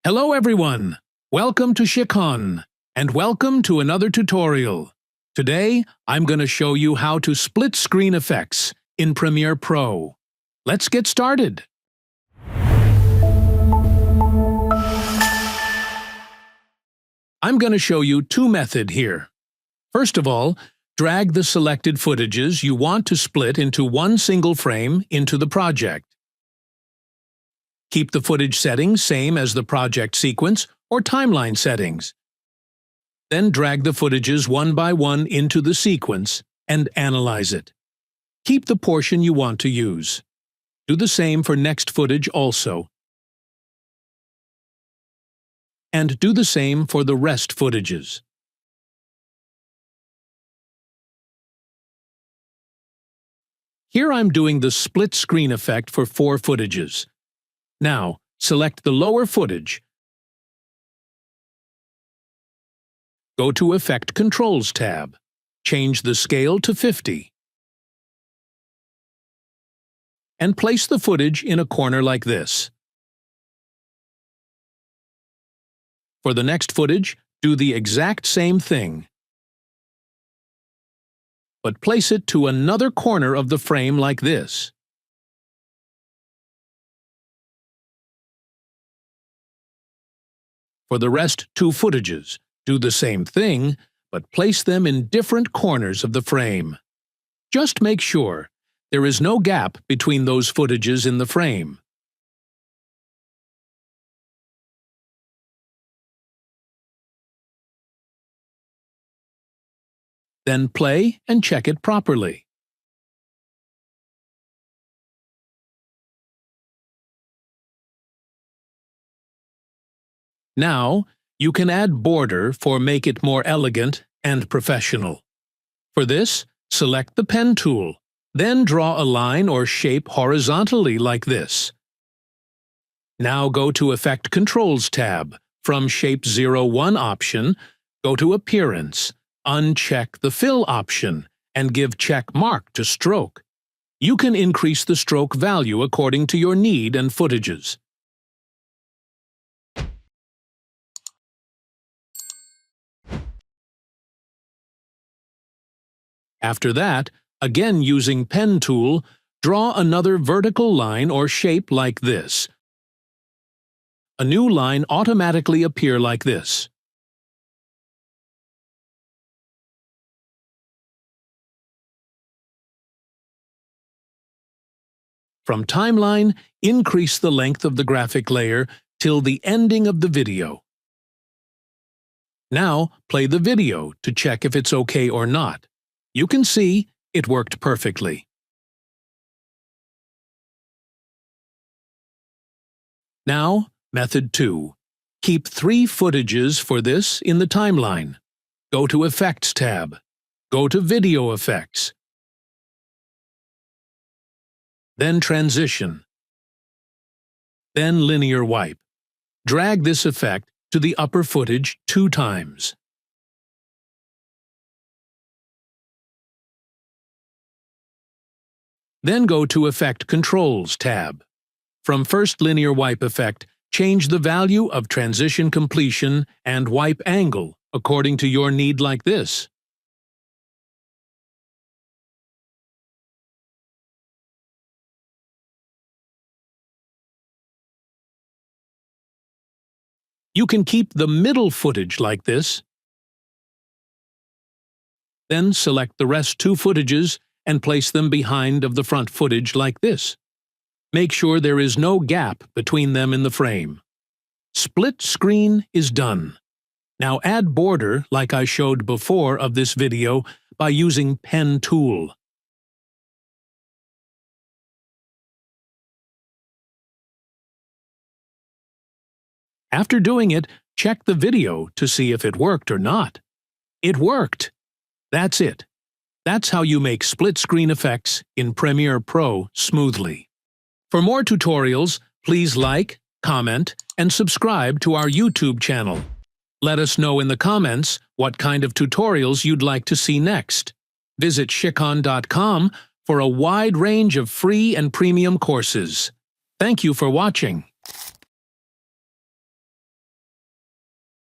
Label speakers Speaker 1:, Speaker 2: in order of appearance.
Speaker 1: Hello everyone! Welcome to Sikkhon, and welcome to another tutorial. Today, I'm going to show you how to split screen effects in Premiere Pro. Let's get started. I'm going to show you two methods here. First of all, drag the selected footages you want to split into one single frame into the project. Keep the footage settings same as the project sequence or timeline settings. Then drag the footages one by one into the sequence and analyze it. Keep the portion you want to use. Do the same for next footage also. And do the same for the rest footages. Here I'm doing the split screen effect for 4 footages. Now, select the lower footage. Go to Effect Controls tab. Change the scale to 50. And place the footage in a corner like this. For the next footage, do the exact same thing, but place it to another corner of the frame like this. For the rest 2 footages, do the same thing, but place them in different corners of the frame. Just make sure there is no gap between those footages in the frame. Then play and check it properly. Now, you can add border for make it more elegant and professional. For this, select the pen tool, then draw a line or shape horizontally like this. Now go to Effect Controls tab. From Shape 01 option, go to Appearance, uncheck the Fill option, and give check mark to Stroke. You can increase the stroke value according to your need and footages. After that, again using Pen tool, draw another vertical line or shape like this. A new line automatically appear like this. From Timeline, increase the length of the graphic layer till the ending of the video. Now, play the video to check if it's okay or not. You can see it worked perfectly. Now, method 2. Keep 3 footages for this in the timeline. Go to Effects tab. Go to Video Effects. Then Transition. Then Linear Wipe. Drag this effect to the upper footage 2 times. Then go to Effect Controls tab. From first Linear Wipe effect, change the value of transition completion and wipe angle according to your need like this. You can keep the middle footage like this. Then select the rest 2 footages and place them behind of the front footage like this. Make sure there is no gap between them in the frame. Split screen is done. Now add border like I showed before of this video by using Pen tool. After doing it, check the video to see if it worked or not. It worked! That's it. That's how you make split screen effects in Premiere Pro smoothly. For more tutorials, please like, comment, and subscribe to our YouTube channel. Let us know in the comments what kind of tutorials you'd like to see next. Visit Sikkhon.com for a wide range of free and premium courses. Thank you for watching.